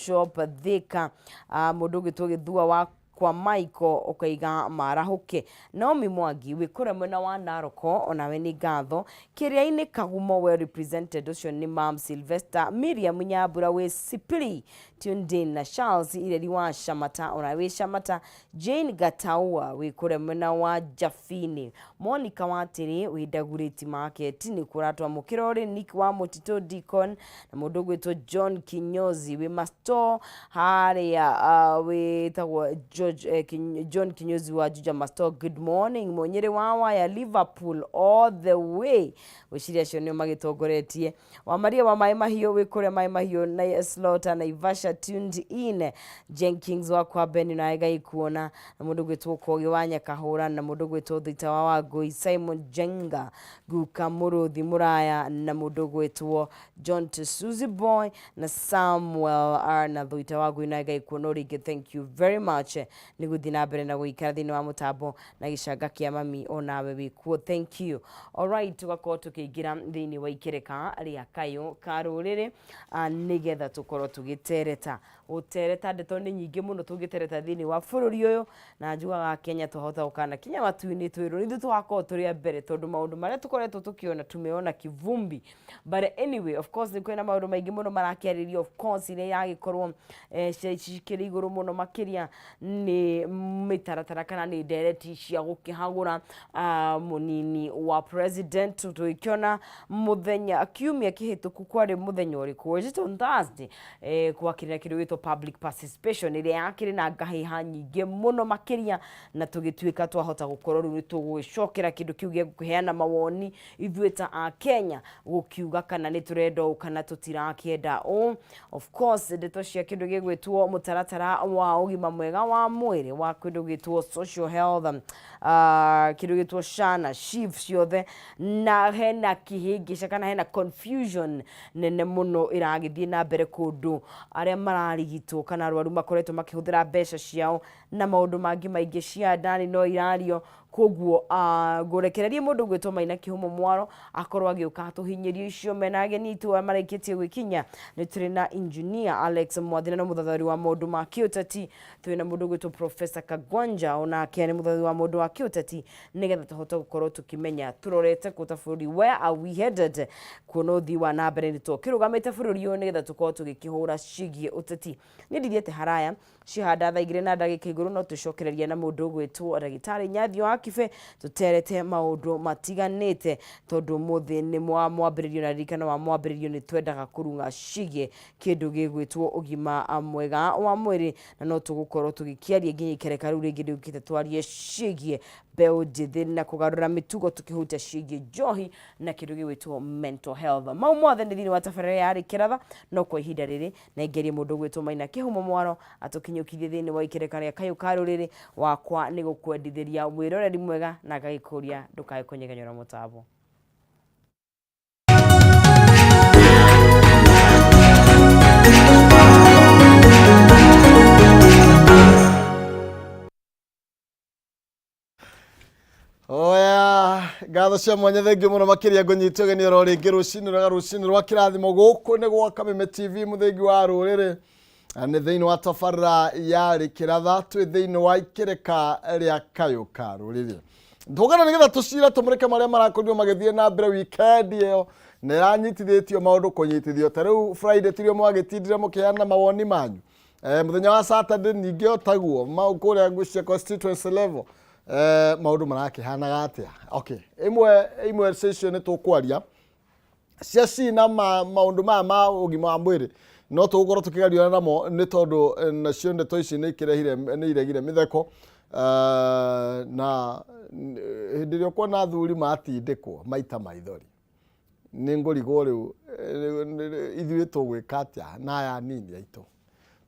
Bishop Thika mundu gitwo githua wa kwa Michael okaiga marahuke Naomi Mwangi wikura mwena wa Naroko onawe ni gatho kiria-ini Kagumo well represented ucio ni Mam Sylvester Miriam Nyambura we Sipili Tundin na Charles Ireri wa Shamata onawe Shamata Jane Gataua wikura mwena wa Jafini Monica Watiri we Daguriti Market ni kuratwa mukirori Nick wa Motito Deacon na mundu gwitwo John Kinyozi we Masto haria we tawo John Kinyozi wa Juja Masto. Good morning monyere wawa ya Liverpool all the way wishiria cionio magitogoretie wa Maria wa Mai Mahio wikure Mai Mahio na Slaughter na Ivasha tuned in Jenkins wa kwa Beni na ega ikuona na mundu gwitwo Kogi wa Nyakahura na mundu gwitwo Thita wa Wagoi Simon Jenga Guka Muruthi Muraya na mundu gwitwo John Suzy Boy na Samuel R na Thita wa Wagoi na ega ikuona ringi. Thank you very much ni guthi na mbere na guikara thini wa mutambo na gicanga kia mami onawe wikuo. Thank you. All right, tugakorwo tukiingira thini wa ikereka ria kayo karurire nigetha tukorwo tugitereta utereta ndeto ni nyingi muno tugitereta thini wa bururi uyu na njugaga Kenya tuhota ukana kinya matu-ini twiru nithu tugakorwo turi mbere tondu maundu maria tukoretwo tukiona tumeona kivumbi. But anyway, of course ni kwina maundu maingi muno marakiaririo. Of course ile yagikorwo cikiri iguru muno makiria ni mitaratara kana ni ndereti cia gukihagura munini wa president tuikiona muthenya kiumia kihituku kwari muthenya uriku wetwo Thursday kwakirira kindu gitwo public participation ile yakiri na ngahiha nyingi muno makiria na tugituika twahota gukorwo ru nitugwicokera kindu kiu gia guheana mawoni ithueta a Kenya gukiuga kana ni turendo kana tutirakienda. Of course ndeto cia kindu gigwitwo mutaratara wa ugima mwega wa mwiri wa kindu gitwo social health kindu gitwo shana shift ciothe na hena kihingisha kana hena confusion nene muno iragithie na mbere kundu aria mararigitwo kana arwaru makoretwo makihuthira mbeca ciao na maundu mangi maingi cia ndani no irario koguo gurekereria mundu gwitwo Maina Kihumo Mwaro akorwo agiuka tuhinyirio icio mena ageni tu amarikitie gwikinya ni turi na engineer Alex Mwathina na muthathari wa maundu ma kiuteti twina mundu gwitwo Professor Kagwanja ona akeni muthathari wa maundu wa kiuteti nigetha tuhota gukorwo tukimenya turorete kuta bururi where are we headed kuno thi wa na mbere ni tukirugamite bururi uyu nigetha tukorwo tugikihura cigie uteti ni ndithiete haraya cihanda tha igire na ndagika iguru no tucokereria na mundu gwitwo Ndagitari Nyathi wa Kibe tuterete maundu matiganite tondu muthi ni mwambiririo na rikana wa mwambiririo ni twendaga kurunga cigie kindu gigwitwo ugima mwega wa mwiri na no tugukorwo tugikiaria nginya ikereka riu ringi ndukite twarie cigie beo jithi na kugarura mitugo tukihuta cigie njohi na kindu gigwitwo mental health. Mau mothe ni thini wa tabarĩra ya Kiratha no kwa ihinda riri na ingerie mundu gwitwo Maina Kihumo Mwaro atukinyukithie thini wa ikereka ria kayo karuriri wakwa ni gukwendithiria wiroreri mwega na gagikuria ndukae kunyegenyora mutambo. Oya gatho cia mwanya thengi muno makiria ngunyitio geni ro ringi rucini rwa kirathimo guku ni gwa Kameme TV muthengi wa ruriri ni thiini wa tabarĩra ya Kiratha twi thiini wa ikereka ria kayo ka ruriri ndugana nigetha tucira tumurike maria marakorio magithie na mbere weekend iyo ni ranyitithitio maundu kunyitithio ta riu Friday tirio mwagitindire mukiana mawoni manyu muthenya wa Saturday ningi otaguo maukuria ngucia constituency level maundu marakihanaga atia. Okay, imwe session ni tukwaria cia cina maundu ma ugima wa mwiri no tugukorwo tukigario namo ni tondu nacio ndeto ici ni kirehire ni iregire mitheko na hindi rio kuona thuri matindikwo maita maithori ni ngurigwo riu ithuĩ tugwika atia na aya nini aitu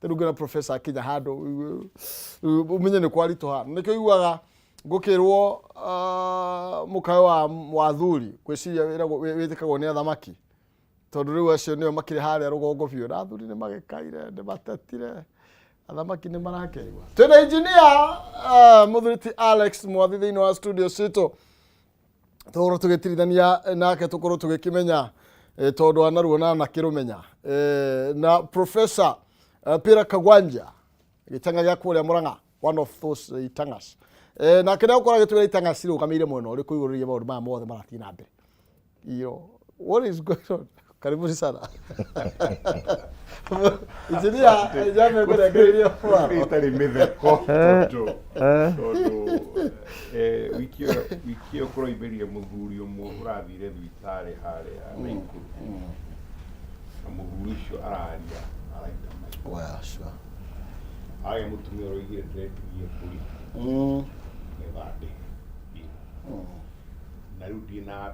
turugana Professor akinya handu umenye ni kwaritoha nikio iguaga ngukirwo mukayo wa thuri kwiciria witikagwo ni athamaki tondu riu acio nio makiri haria rugongo biu na thuri ni magikaire ni matetire athamaki ni marakeigwa. Twina engineer muthuriti Alex Mwathi thiini wa studio cito tukorwo tugitirithania nake tukorwo tugikimenya tondu anaruona na kirumenya na Professor Pira Kagwanja gitanga gya kuria Murang'a, one of those itangas na kenda ukora gitugera itangas ri ukamire muno uri kuiguriria maundu ma mothe marathii na mbere. What is going on? Karibuni sana. Injinia jame kwa ngereria kwa itari mitheko wiki okoro iberia muthuri umwe urathire thibitari haria Naikuru na muthuri ucio araria araita mai. Well, sure. Aya mutumia roigire ndiretugie kuri nethande na riu ndina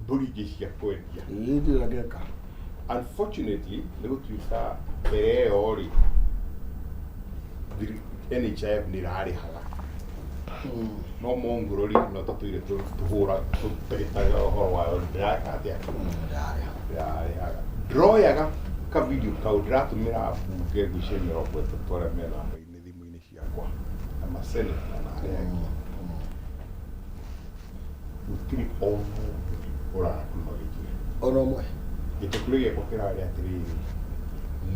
mburi ingi cia kwendia. Ndio nageka. Unfortunately, nigutuika mbere ĩyo ri NHIF nĩ ĩrarĩhaga no mongorori no tatuire tuhura tutagitaga ũhoro wayo ndiraka atĩa ndarĩhaga ndroyaga ka video kau ndĩratũmĩra mbunge ngwĩciria mĩrongo ĩtatũ arĩa me namba-inĩ thimũ-inĩ ciakwa na maseneta na arĩa angĩ gũtirĩ ũrakumagĩkire ono ũmwe gĩtũkũrĩ gĩakwa kĩrarĩ atĩrĩrĩ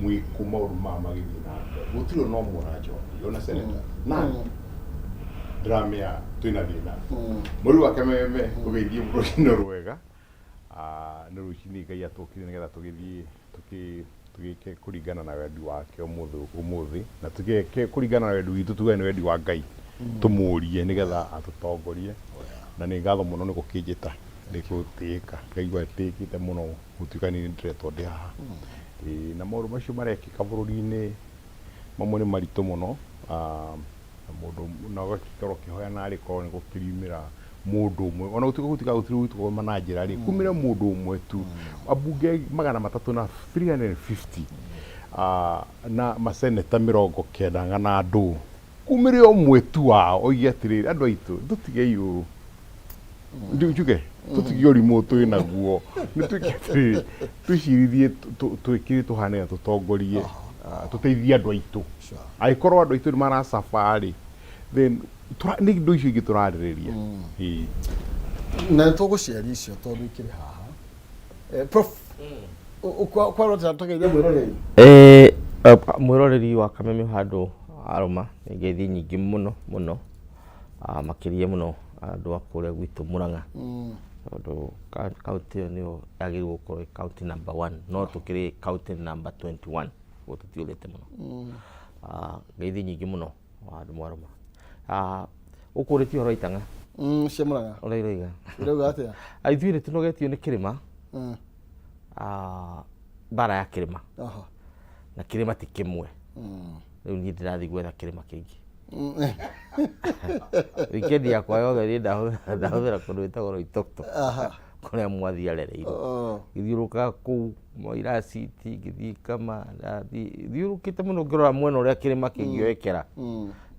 mwĩkũ maũndũ maya magĩthiĩ na mbere gũtirĩ no mũra njoki ona seneta na ndĩramĩa twĩna thĩna mũrĩ wake meme ũgeithie rũciinĩ rwega nĩ rũciinĩ Ngai atũkire nĩgetha tũgĩke kũringana na wendi wake ũmũthĩ na tũgĩke kũringana na wendi witũ tuge nĩ wendi wa Ngai tũmũrie nĩgetha atũtongorie na nĩ ngatho mũno nĩ gũkĩnjĩta nĩ gũtĩĩka ngaigua tĩĩkĩte mũno gũtuĩka nĩ ndĩretwo ndĩ haha na maũndũ macio marekĩka bũrũri-inĩ mamwe nĩ maritũ mũno na mũndũ na ũgagĩkorwo ũkĩhoya narĩ korwo nĩ gũkĩriumĩra mũndũ ũmwe ona gũtuĩka gũtirĩ gwĩtũkoma na njĩra rĩ kumĩre mũndũ ũmwe tu ambunge 350 na maseneta 90 na andũ kumĩre ũmwe tu wao oige atĩrĩrĩ andũ aitũ tũtige ũũ njuge tutige ũrimũ twĩ naguo nĩ twĩkĩte twĩcirithie twĩkire tũhane tũtongorie tũteithie andũ aitũ angĩkorwo andũ aitũ nĩ maracabarĩ then nĩ indo icio ingĩ tũrarĩrĩria na tũgũciaria icio tondũ ikĩrĩ haha Prof kwarota tũgeithia mwĩroreri mwĩroreri wa Kameme handũ arũma nĩ ngeithi nyingĩ mũno makĩria mũno andũ a kũrĩa gwitũ Murang'a tondũ kaunti ĩyo nĩyo yagĩrĩirwo gũkorwo kaunti number 1 no tũkĩrĩ kaunti number 21 ũguo tũtiũrĩte mũno ngeithi nyingĩ mũno andũ mwarũma ũkũrĩtie ũhoro itanga cia Murang'a ũraiga irauga atĩa ithuĩ nĩ tũnogetio nĩ kĩrĩma bara ya kĩrĩma na kĩrĩma ti kĩmwe rĩu niĩ ndĩrathiĩ gwetha kĩrĩma kĩngĩ wikendi yakwa yothe ndahũthĩra kũndũ gwĩtagwo Loitoktok kũrĩa mwathi arereirwo ngĩthiũrũrũkaga kũu Moiraciti ngĩthiĩ Kama thiũrũrũkĩte mũno ngĩrora mwena ũrĩa kĩrĩma kĩngĩoekera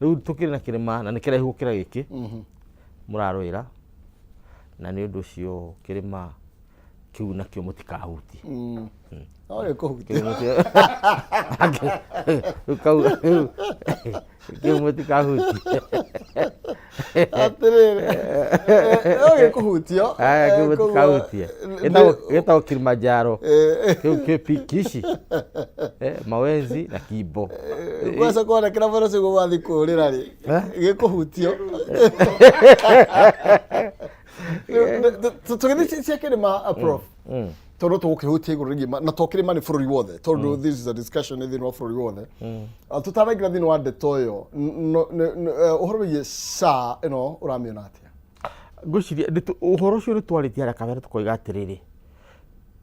rĩu tũkĩrĩ na kĩrĩma na nĩ kĩraihu gũkĩra gĩkĩ mũrarũĩra na nĩ ũndũ ũcio kĩrĩma kĩu nakĩo mũtikahutie Ore kuhutia. Kau mũtikahutie. Atĩrĩrĩ. Ore kuhutio. Kau mũtikahutie. Gĩtagwo Kilimanjaro. Kĩu Kishi. Mawenzi na Kibo. Gwasa kuona kila mara sigo wathi kũrĩra rĩ. Gĩkuhutio. Tũgĩthiĩ cia kĩrĩma Prof. Tondũ tũgũkĩhutia igũrũ rĩngĩ na tokĩrĩma nĩ bũrũri wothe tondũ this is a discussion thĩinĩ wa bũrũri wothe tũtanaingĩra thĩinĩ wa ndeto ĩyo ũhoro wĩgiĩ SHA ĩno ũramĩona atĩa? Ngwĩciria ũhoro ũcio nĩ twarĩtie harĩa kabere tũkoiga atĩrĩrĩ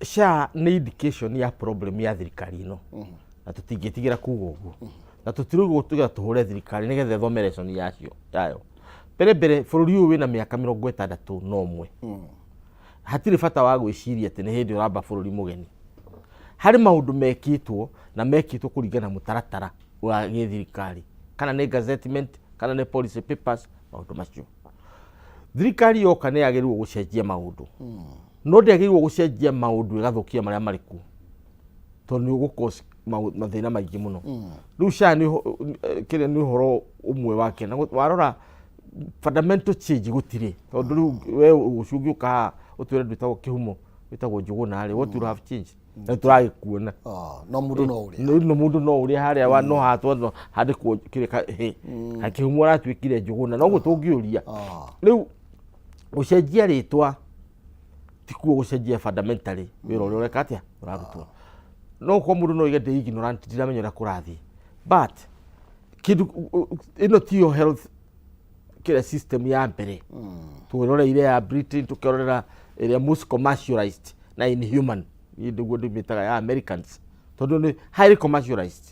SHA nĩ indication ya problem ya thirikari ĩno na tũtingĩtigĩra kuuga ũguo na tũtirauga tũgetha tũhũre thirikari nĩgetha ĩthome yayo mbere bũrũri ũyũ wĩna mĩaka 61 hatirĩ bata wa gwĩciria atĩ nĩ hĩndĩ ũramba bũrũri mũgeni harĩ maũndũ mekĩtwo na mekĩtwo kũringana mũtaratara wa gĩthirikari kana nĩ gazettement kana nĩ policy papers maũndũ macio thirikari yoka nĩ yagĩrĩirwo gũcenjia maũndũ no ndĩagĩrĩirwo gũcenjia maũndũ ĩgathũkia marĩa marĩ kuo tondũ nĩ ũgũkosi mathĩna maingĩ mũno rĩu SHA kĩrĩa nĩ ũhoro ũmwe wake na warora fundamental change gũtirĩ tondũ rĩu we ũcungiũka ũtwĩre ndwĩtagwo kĩhumo wĩtagwo Njũgũna rĩ what will have changed na tũragĩkuona no mũndũ no ũrĩa no mũndũ no ũrĩa harĩa wa no hatwo handĩkwo kĩrĩa hakĩhumo aratuĩkire Njũgũna noguo tũngĩũria rĩu gũcenjia rĩtwa tikuo gũcenjia fundamentally wĩra ũrĩa ũreka atĩa ũrarutwo no kwa mũndũ no oige ndĩ ignorant ndiramenya ũrĩa kũrathiĩ but kĩndũ ĩno tiyo health kĩrĩa system ya mbere tũroreire ya Britain tũkĩrorera ĩrĩa most commercialized na inhuman nĩguo ndĩmĩtaga ya Americans tondũ nĩ highly commercialized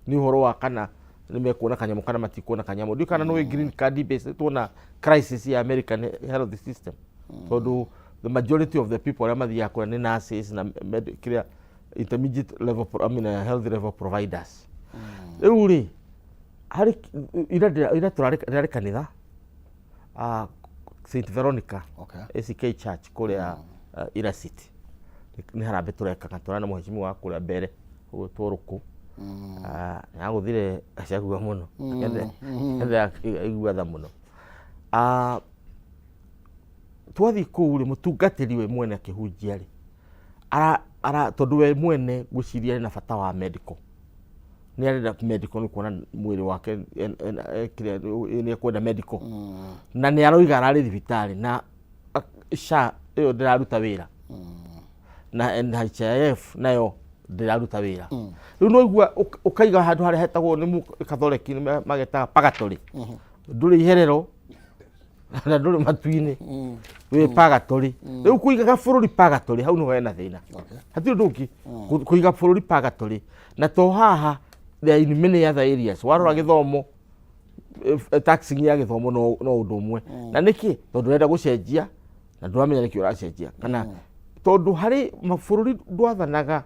nĩ ũhoro wa kana nĩmekuona kanyamũ kana matikuona kanyamũ ndiũ kana no green card based tuona crisis ya American health system tondũ the majority of the people arĩa mathiaga kũrĩa nĩ nurses na kĩrĩa intermediate level health level providers rĩu rĩ harĩ ira tũrarĩ kanitha St Veronica ACK Church kũrĩa Ira City nĩ harambĩ tũrekaga tũrana mũhecimu wa kũrĩa mbere ũguo tũrũkũ agũthire acagua mũno ende aigua tha mũno twathiĩ kũu rĩ mũtungatĩri we mwene akĩhunjia rĩ tondũ we mwene gwĩciria na bata wa medical nĩ arenda medical nĩ kuona mwĩrĩ wake nĩ ekwenda medical na nĩ aroiga ararĩ thibitarĩ na SHA ĩyo ndĩraruta wĩra na NHIF nayo ndĩraruta wĩra rĩu no igua ũkaiga handũ harĩa hetagwo nĩ Catholic magetaga purgatory ndũrĩ iherero na ndũrĩ matu-inĩ wĩ purgatory rĩu kũigaga bũrũri purgatory hau nĩho hena thĩna hatirĩ ũndũ ũngĩ kũiga bũrũri purgatory na to haha in many other areas warora gĩthomo taxing ya gĩthomo no ũndũ ũmwe na nĩkĩ tondũ ũrenda gũcenjia na ndũramenya nĩkĩ ũracenjia kana tondũ harĩ mabũrũri ndwathanaga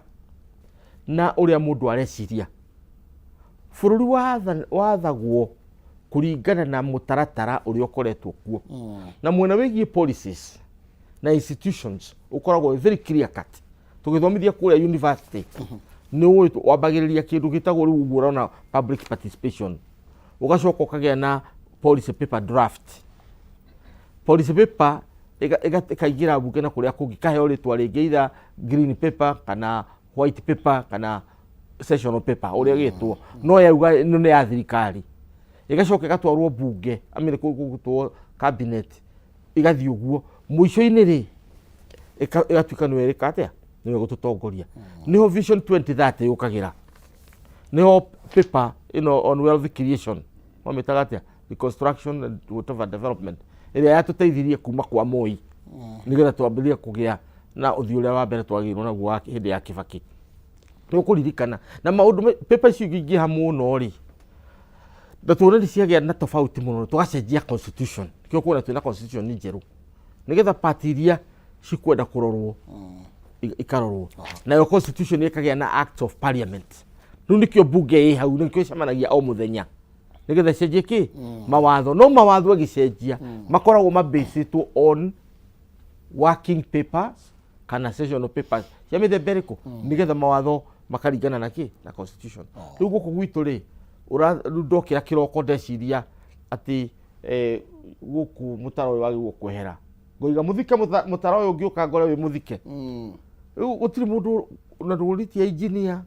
na ũrĩa mũndũ areciria bũrũri wathagwo kũringana na mũtaratara ũrĩa ũkoretwo kuo na mwena wĩgiĩ policies na institutions ũkoragwo very clear cut tũgĩthomithia kũrĩa university nĩ wambagĩrĩria kĩndũ gĩtagwo rĩu ũguo ũrona public participation ũgacoka ũkagĩa na policy paper draft policy paper ĩkaingĩra bunge na kũrĩa kũngĩ kaheo rĩtwa rĩngĩ either green paper kana white paper kana sessional paper ũrĩa gĩtwo no yauga ĩno nĩ ya thirikari ĩgacoka ĩgatwarwo bunge amĩre kũgũtwo cabinet ĩgathiĩ ũguo mũico-inĩ rĩ ĩgatuĩka nĩwe ĩrĩka atĩa nĩwe gũtũtongoria nĩho vision 2030 yũkagĩra nĩho paper ĩno on wealth creation mamĩtaga atĩa reconstruction and whatever development ĩrĩa yatũteithirie kuma kwa Moi nĩgetha twambĩrĩrie kũgĩa na ũthii ũrĩa wa mbere twagĩirwo naguo hĩndĩ ya Kibaki nĩ ũkũririkana na maũndũ paper icio ingĩingĩha mũno rĩ na tuone nĩ ciagĩa na tofauti mũno tũgacenjia constitution kĩo kuona twĩna constitution njerũ nĩgetha party iria cikwenda kũrorwo ikarorwo nayo constitution ĩkagĩa na act of parliament rĩu nĩkĩo bunge ĩ hau nĩkĩo ĩcemanagia o mũthenya nĩgetha ĩcenjie kĩ mawatho no mawatho ĩgĩcenjia makoragwo mabĩcĩtwo on working papers kana sessional papers cia mĩthemba ĩrĩkũ nĩgetha mawatho makaringana na kĩ na constitution rĩu gũkũ gwitũ rĩ ndokĩra kĩroko ndeciria atĩ gũkũ mũtaro ũyũ wagĩrĩirwo kwehera ngoiga mũthike mũtaro ũyũ ũngĩũka ngore wĩ mũthike rĩu gũtirĩ mũndũ na ndũrĩtie engineer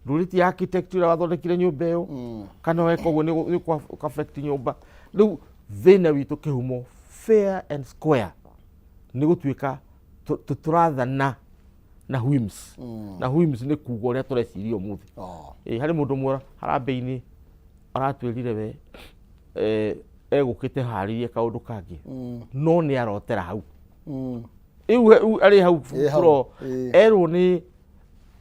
ndũrĩtie architect ũrĩa wathondekire nyũmba ĩyo kana weka ũguo nĩ affect nyũmba rĩu thĩna witũ kĩhumo fair and square nĩ gũtuĩka tũrathana na whims na whims nĩ kuga ũrĩa tũreciria ũmũthĩ harĩ mũndũ ũmwe harambĩ-inĩ aratwĩrire we egũkĩte harĩrie kaũndũ kangĩ no nĩ arotera hau rĩu arĩ hau bũro erwo nĩ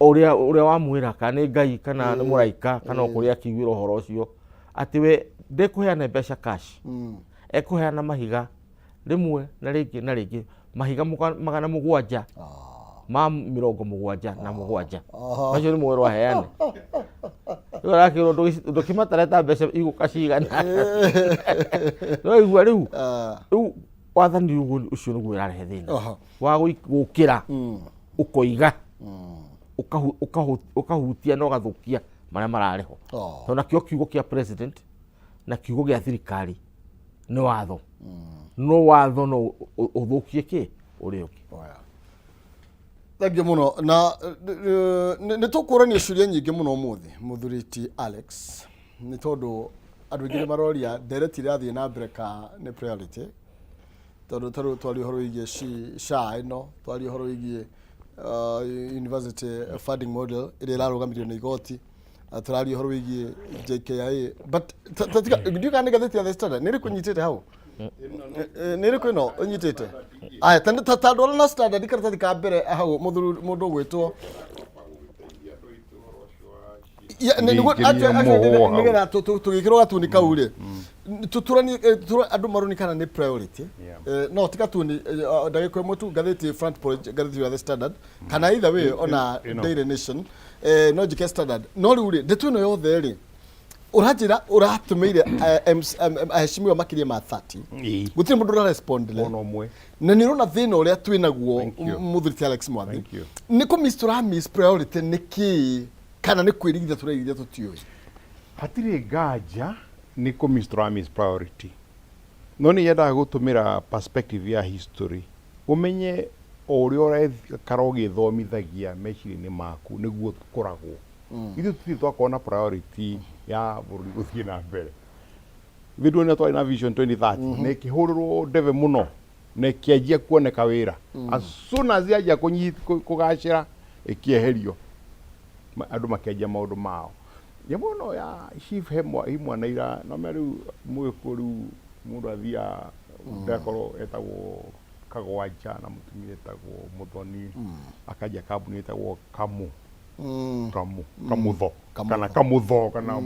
ũrĩa wamwĩra kana nĩ Ngai kana nĩ mũraika kana kũrĩa akĩiguĩra ũhoro ũcio atĩ we ndekũheana mbeca cash ekũheana mahiga rĩmwe na rĩngĩ mahiga 700 ma 77 macio nĩ mwerwo aheane rakĩrwo ndũkĩmatareta mbeca igũka cigana no igua rĩu wathani ũcio nĩguo ũrarehe thĩna wa gũkĩra ũkoiga ũkahutia na ũgathũkia marĩa marareho tondũ nakĩo kiugo kĩa president na kiugo gĩa thirikari nĩ watho no watho no ũthũkie kĩ ũrĩa ũngĩ Thank muno na nä tå kå rania ciå ria nyingä må no må thä må thuriti Alex nä tondå andå aingä nä maroria ndereti rathiä na mbere ka nä priority tondå tarä twari å horo wä SHA ä no twari å horo wä university funding model ä rä ä rarå gamirio nä igoti tå raria å horo wä JKIA but ndiuga nä gathä The Standard nä rä kå nyitä te hau nä rä kå ä no å nyitä te aya tandå ona na Standard karatathi ka mbere hau må ndå å gwä two nä getha tå gä kä rwo gatuni kau rä andå maronikana nä priority no ti gatuni ndagä ko ä mwe tu ngathä ti front page ngathä ya The Standard kana either way ona Daily Nation no njike Standard no rä u rä ndeto ä no yothe rä ũranjĩra ũratũmĩire aheshimiwa makĩria ma 30 gũtirĩ mũndũ ũrarespondle na nĩ ũrona thĩna ũrĩa twĩ naguo mũthuriti Alex Mwathi nĩ kũ-miss tũra-miss priority nĩkĩ kana nĩ kwĩrigithia tũrerigithia tũtiũĩ hatirĩ nganja nĩ kũ-miss tũra-miss priority no nĩ yendaga gũtũmĩra perspective ya history ũmenye o ũrĩa ũraikara ũgĩthomithagia meciria-inĩ maku nĩguo tũkoragwo ithuĩ tũtirĩ twakorwo na priority ya bũrũri gũthiĩ na mbere ithuĩ nĩ twarĩ na vision 2030 na ĩkĩhũrĩrwo ndebe mũno na ĩkĩanjia kuoneka wĩra as soon as yanjia kũgacĩra ĩkĩeherio andũ makĩanjia maũndũ mao nyamũ ĩno ya chief Himwanaira no me rĩu mũgĩkũyũ rĩu mũndũ athiaga ndakorwo etagwo Kagwanja na mũtumia etagwo Mũthoni akanjia kambuni etagwo Kamutho kana Kamutho kana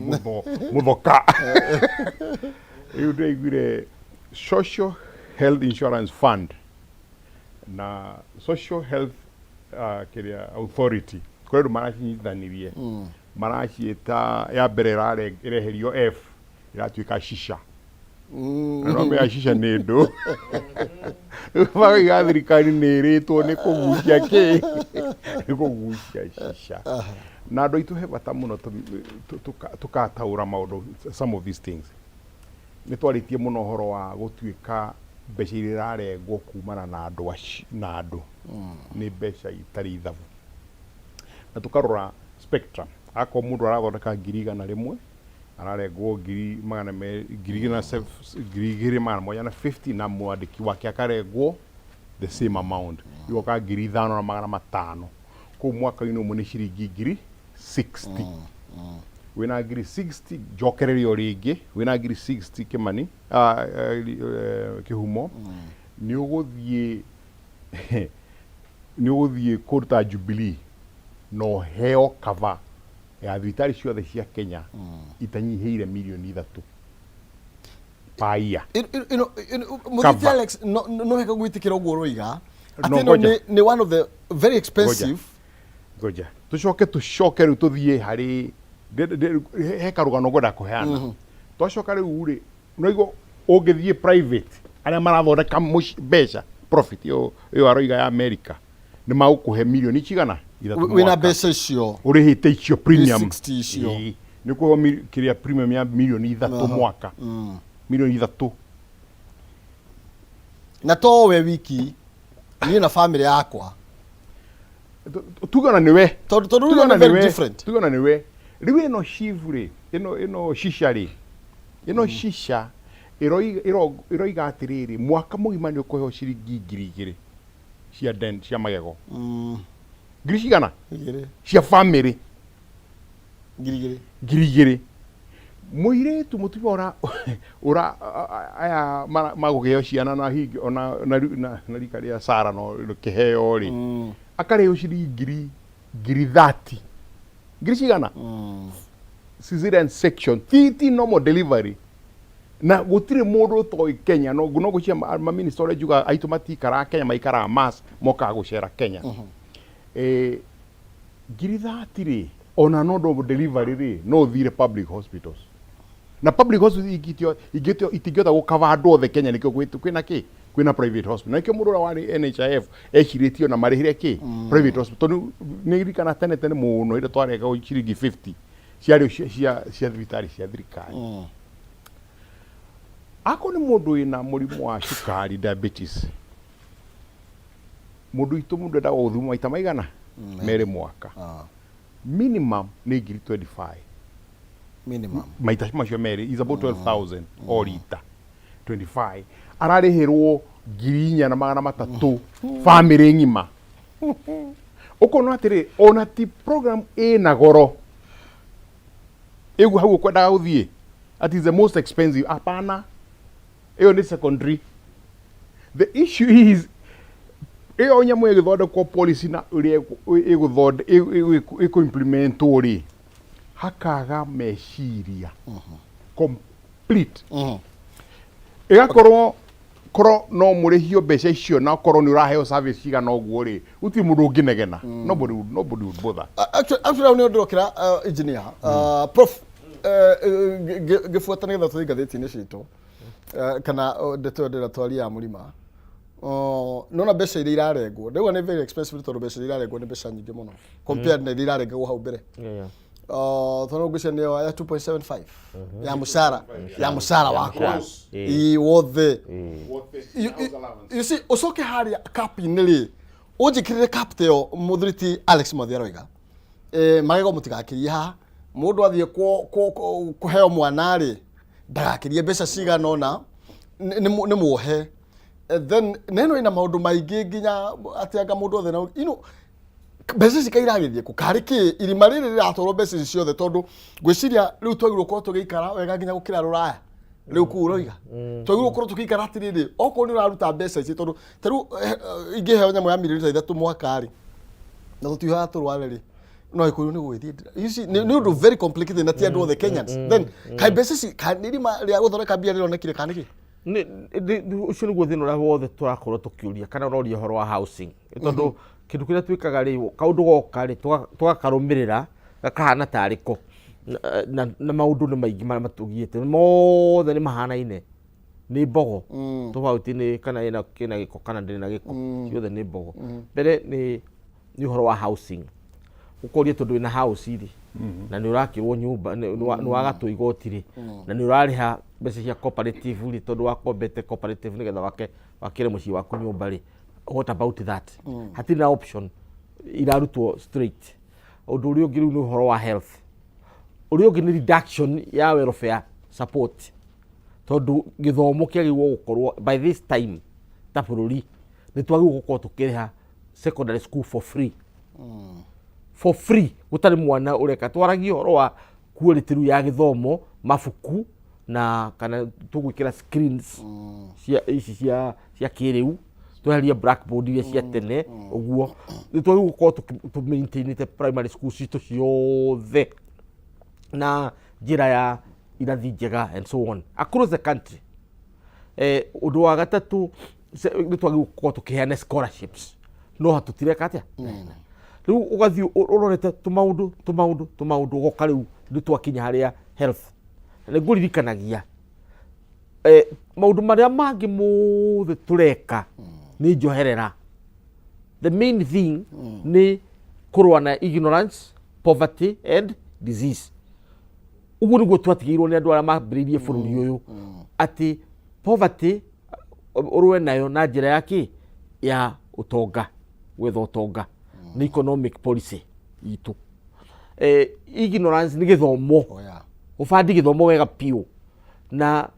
Muthoka rĩu ndaiguire Social Health Insurance Fund na Social Health Authority kũrĩ andũ maracinyitithanirie maraciĩta ya mbere ĩreherio F ĩratuĩka Shisha no ya Shisha nĩ ndũ magaiga thirikari nĩ ĩrĩtwo nĩ kũgucia kĩ nĩ kũgucia Shisha na andũ aitũ he bata mũno tũkataũra maũndũ some of these things nĩ twarĩtie mũno ũhoro wa gũtuĩka mbeca iria irarengwo kumana na andũ nĩ mbeca itarĩ ithabu na tũkarora spectrum akorwo mũndũ arathondeka 100,000 ararengwo 2,150 na mwandĩki wake akarengwo the same amount igoka 5,500 kũu mwaka-inĩ ũmwe nĩ ciringi 60,000 wĩna 60,000 njokererio rĩngĩ wĩna 60,000 Kĩmani Kĩhumo nĩ ũgũthiĩ kũruta Jubilee no heo cover ya thibitari ciothe cia Kenya itanyihĩire milioni 3 per year. Mũthuriti Alex no heka gwĩtĩkĩra ũguo ũroiga atĩ ĩno nĩ one of the very expensive goja tucoke rĩu tũthiĩ harĩ he karũgano ngwenda kũheana twacoka rĩu rĩ noiguo ũngĩthiĩ private arĩa marathondeka mbeca profit ĩyo aroiga ya America nĩ magũkũhe milioni cigana wĩna mbeca icio ũrĩhĩte icio premium 60 icio nĩ kũheo kĩrĩa premium ya milioni 3 mwaka milioni 3 na to we wiki niĩ na family yakwa tugana nĩwe tondũ very different tugana nĩwe rĩu ĩno shivu rĩ ĩno Shisha rĩ ĩno Shisha ĩroiga atĩrĩrĩ mwaka mũgima nĩ ũkũheo ciringi 2,000 cia den cia magego ngiri cigana cia family 2,000 mũirĩtu mũtumia aya magũkĩheo ciana na hingi ona na rika rĩa Sara no kĩheo rĩ akarĩheo ciringi 30,000 ngiri cigana cesarean section ti normal delivery na gũtirĩ mũndũ ũtoĩ Kenya no gũcia maminista ũrĩa njuga aitũ matikaraga Kenya maikaraga mass mokaga gũcera Kenya 30,000 rĩ ona no delivery rĩ no ũthire public hospitals na public hospitals itingĩhota gũkava andũ othe Kenya nĩkĩo kwĩna kĩ kwĩna private hospital na nĩkĩo mũndũ ũrĩa warĩ NHIF ecirĩtio na marĩhĩre kĩ private hospital nĩ ririkana tene mũno ĩrĩa twarega ciringi 50 ciarĩ cia thibitari cia thirikari ako nĩ mũndũ wĩna mũrimũ wa cukari diabetes mundu itu mundu enda guthimwo maita maigana meri mwaka minimum ni ngiri 25 minimum maita macio meri is about 12,000 o rita 25 ararihirwo ngiri 4,300 family ngima ukona atiri ona ti program ina goro egu hau kwenda guthie that is the most expensive apana iyo ni secondary. The issue is iyo nyamu igithondekwo policy na uria implementwo ri hakaga meciria complete igakorwo korwo no murihio mbeca icio na korwo ni uraheo service cigana uguo ri uti mundu unginegena nobody would bother. Actually ni ndokira engineer prof gifuatana getha tuthi ngathiti-ini citu kana ndeto ndira twaria murima nona mbeca iria irarengwo ndauga ni very expensive tondu mbeca iria irarengwo ni mbeca nyingi muno compared na iria irarengwo hau mbere tondu ngwicania niyo ya 2.75 ya mushara wakwa wothe you see ucoke haria cap-ini ri unjikirire cap teo muthuriti Alex Mwathia roiga magego mutigakirie ha mundu athie kuheo mwana ri ndagakirie mbeca cigana ona ni muohe then neno ina maundu maingi nginya atianga mundu othe na mbeca cikairagithie kukariki irima riri riratwarwo mbeca ciothe tondu ngwiciria riu twagirwo korwo tugiikara wega nginya gukira ruraya riu ku uroiga twagirwo korwo tugiikara atiriri okorwo ni uraruta mbeca ici tondu taru ingiheo nyamu ya milioni 3 mwaka ri na tutihoya turware ri no ikuyu ni gwithie you see ni undu very complicated na ti andu othe Kenyans then kai mbeca ci kanirima ria guthondeka mbia rironekire kaniki ucio niguo thina uria wothe turakorwo tukiuria kana uroria horo wa housing tondu kindu kiria twikaga ri kaundu goka ri twakarumirira gakahana tariko na maundu ni maingi maria matugiite mothe ni mahanaine ni mbogo tofauti kana ina kina giko kana ndiri na giko ciothe ni mbogo mbere ni horo wa housing ukoria tondu ina house iri na ni urakirwo nyumba ni wagatå igoti ri na ni urariha mbeca cia cooperative ri tondu wakombete cooperative nigetha wakire mucii waku nyumba ri. What about that? Hatina option irarutwo straight. Undu uria ungi ni uhoro wa health. Uria ungi ni reduction ya welfare support. Tondu githomo kiagirwo gukorwo by this time ta bururi ni twagirwo gukorwo tukiriha secondary school for free. For free gutari mwana ureka twaragio horo wa quality ya githomo mafuku na kana tugwikira screens cia kiriu tweheria blackboard iria cia tene uguo ni twagirwo gukorwo tu maintain the primary school citu ciothe na njira ya irathi njega and so on across the country. Undu wa gatatu ni twagirwo gukorwo tukiheana scholarships no hatutireka atia riu ugathi urorete tumaundu goka riu ni twakinya haria health ni nguririkanagia maundu maria mangi mothe tureka ni njoherera. The main thing ni kurwa na ignorance, poverty and disease. Uguo niguo twatigirwo ni andu aria mambiririe bururi uyu ati poverty urwe nayo na njira yaki ya utonga gwetha utonga ni economic policy itu. Ignorance ni githomo ufandi githomo wega piu na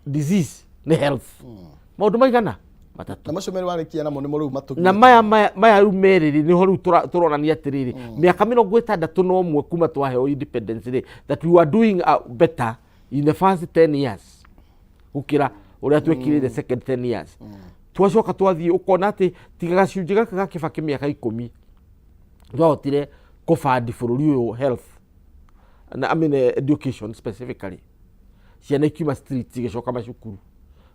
disease ni health maundu maigana matatu na macio meri warikia namo ni mo riu matugi na maya riu meriri ni ho riu turonania atiriri miaka 61 no mwe kuma twaheo independence ri that we were doing better in the first 10 years ukira uria twekire the second 10 years twacoka twathie ukona ati tigaga ciunje gaka ga Kibaki miaka 10 twahotire kufandi bururi uyu health na I mean education specifically ciana ikiuma street cigicoka macukuru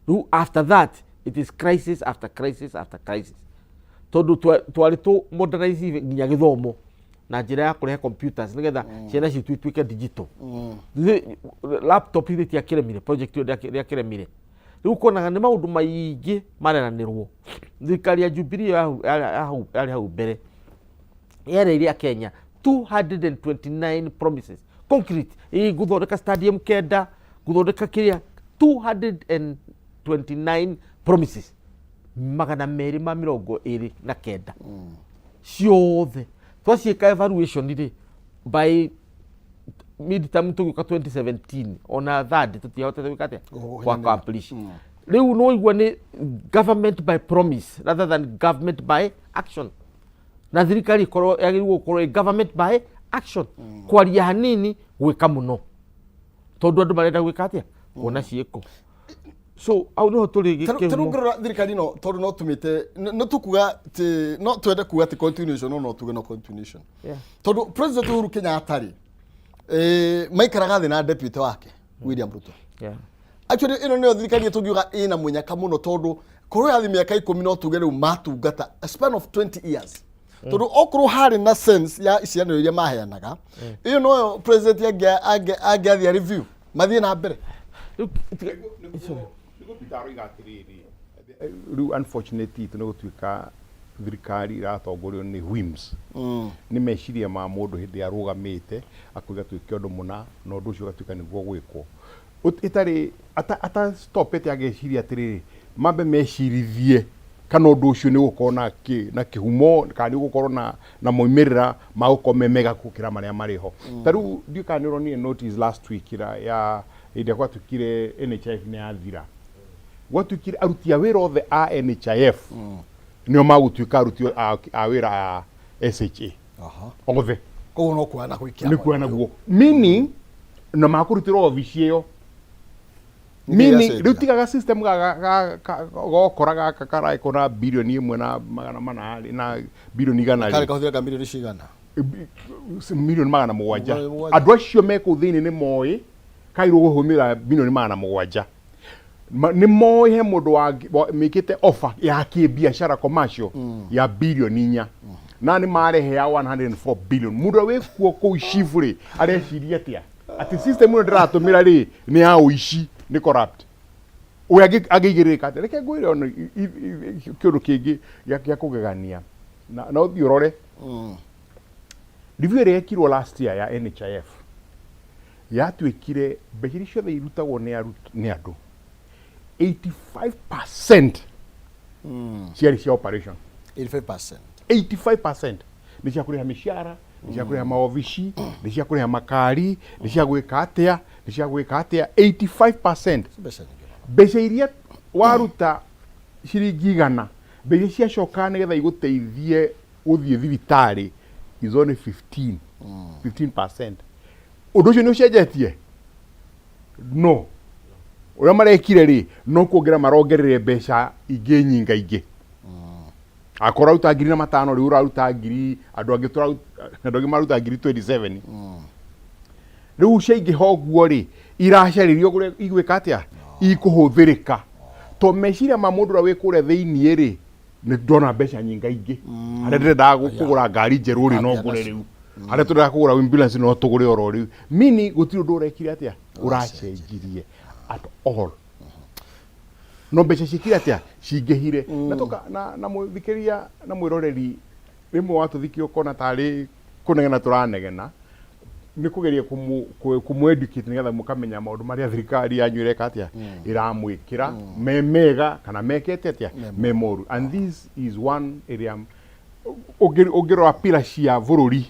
riu after that it is crisis after crisis after crisis tondu twari tu modernize nginya githomo na njira ya kurehe computers nigetha ciana citu ituike digital laptop ile tia kiremire project ile ya kiremire riu konaga ni maundu maingi marenanirwo thirikari ya Jubilee hau mbere yereire Kenya 229 promises concrete guthondeka stadium kenda guthondeka kiria 229 promises 229 ciothe twaciĩka evaluation rĩ by midterm tũgĩũka 2017 ona third tũtiahotete gwĩka atĩa kwa accomplish rĩu no igua nĩ government by promise rather than government by action na thirikari ikorwo yagĩrĩirwo gũkorwo government by action kwaria hanini gwĩka mũno tondũ andũ marenda gwĩka atĩa kuona ciĩko so au niho tũrĩ gĩkĩro thirikari no tondũ no tumĩte no tukuga ti no twende kuga ti continuation no tuge no continuation tondũ president Uhuru Kenyatta rĩ maikaraga thĩ na deputy wake William Ruto actually ino nĩyo thirikari tũngiuga ina mũnyaka mũno tondũ korwo yathi mĩaka 10 no tuge rĩu matungata a span of 20 years tondũ okorwo harĩ na sense ya icianĩro iria maheanaga iyo no president angĩathia review mathiĩ na mbere rĩu unfortunately nĩ gũtuĩka thirikari iratongorio nĩ whims nĩ meciria ma mũndũ hĩndĩ arũgamĩte akauga twĩke ũndũ mũna na ũndũ ũcio ũgatuĩka nĩguo gwĩkwo itarĩ atastopete ageciria atĩrĩrĩ mambe mecirithie kana ũndũ ũcio nĩ gũkorwo na kĩhumo kana nĩ gũkorwo na moimĩrĩra ma gũkorwo memega gũkĩra marĩa marĩ ho ta rĩu ndiũ kana nĩ ũronire notice last week ya hĩndĩ ĩrĩa gwatuĩkire NHIF nĩ yathira gwatuĩkire aruti a wĩra othe a NHIF nĩo magũtuĩka aruti a wĩra a SHA othe koguo no kuana gwĩkĩra nĩ kuana guo meaning na makũrutĩrwo obici ĩyo meaning rĩu tigaga system gokora gaka karaĩkwo na birioni 1.8 na birioni 100 kare kahũthĩra birioni cigana milioni 700 andũ acio mekũu thĩinĩ nĩ moĩ kairwo gũhũmĩra birioni 700 nĩ moĩ he mũndũ mĩkĩte offer ya kĩbiacara commercial ya birioni 4 na nĩ marehe ya 104 billion mũndũ wĩkuo kũu cibũrĩ areciria atĩa atĩ system ĩno ndĩratũmĩra rĩ nĩ ya ũici nĩ corrupt ũyũ angĩigĩrĩrĩka atĩ reke ngwĩre ona kĩũndũ kĩngĩ gĩa kũgegania na ũthiĩ ũrore review ĩrĩa yekirwo last year ya NHIF yatuĩkire mbeca iria ciothe irutagwo nĩ andũ 85% ciarĩ cia operation 85% nĩ cia kũrĩha mĩcara nĩ cia kũrĩha maobici nĩ cia kũrĩha makari nĩ cia gwĩka atĩa 85% mbeca iria waruta ciringi 100 mbeca ciacoka nĩgetha igũteithie gũthiĩ thibitarĩ is only 15%. Ũndũ ũcio nĩ ũcenjetie no ũrĩa marekire rĩ no kuongerera marongerere mbeca ingĩ nyingaingĩ akora uta 5,000 rĩu ũraruta 1,000 andũ angĩ maruta 27,000 rĩu ciaingĩha ũguo rĩ iracarĩrio kũrĩa igwĩka atĩa ikũhũthĩrĩka to meciria ma mũndũ ũrĩa wĩ kũrĩa thĩiniĩ rĩ nĩ ndona mbeca nyingaingĩ harĩa ndĩrendaga kũgũra ngari njerũ rĩ no ngũre rĩu harĩa tũrendaga kũgũra ambulance no tũgũre oro rĩu mini gũtirĩ ũndũ ũrekire atĩa ũracenjirie at all no mbeca cikire atĩa cingĩhire na mũthikĩria na mwĩroreri rĩmwe watũthikia ũkona tarĩ kũnegena tũranegena nĩ kũgeria kũmũ-educate nĩgetha mũkamenya maũndũ marĩa thirikari yanyu ĩreka atĩa ĩramwĩkĩra memega kana mekete atĩa memoru and this is one area ũngĩrora pila cia bũrũri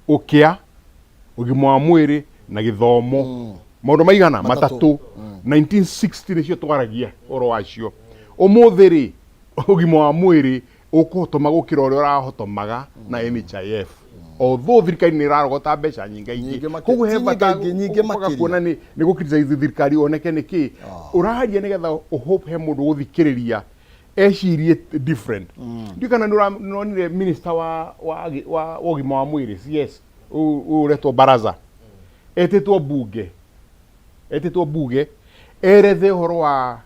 ũkĩa ũgima wa mwĩrĩ na gĩthomo maũndũ maigana matatũ 1960 nĩcio twaragia oro wacio ũmũthĩ rĩ ũgima wa mwĩrĩ ũkũhotoma gũkĩra ũrĩa ũrahotomaga na NHIF although thirikari nĩ ĩrarogota mbeca nyingaingĩ koguo he bata nyingĩ kuona nĩ gũkriticize thirikari oneke nĩkĩ ũraharia nĩgetha ũhope he mũndũ gũthikĩrĩria ecirie different ndiũ kana nĩonire minister wa ũgima wa mwĩrĩ CS ũretwo Baraza etĩtwo bunge erethe ũhoro wa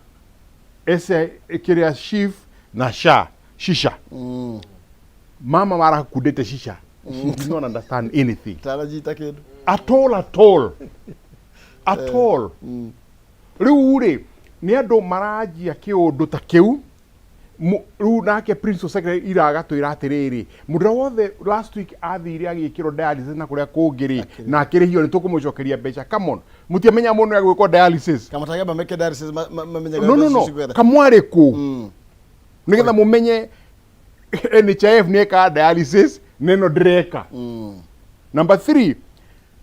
kĩrĩa SHIF na shisha mama marakundĩte shisha she did not understand anything at all rĩu rĩ nĩ andũ marajia kĩũndũ ta kĩu rĩu nake principal secretary iragatwĩra atĩrĩrĩ mũndũ wothe last week athire agĩkĩrwo dialysis na kũrĩa kũngĩ rĩ na akĩrĩhio nĩ tũkũmũcokeria mbeca come on mũtiamenya mũndũ agwĩkwo dialysis kamataga meke dialysis mamenya no kamwarĩ kũ nigetha mumenye NHIF neka dialysis neno dreka. Number 3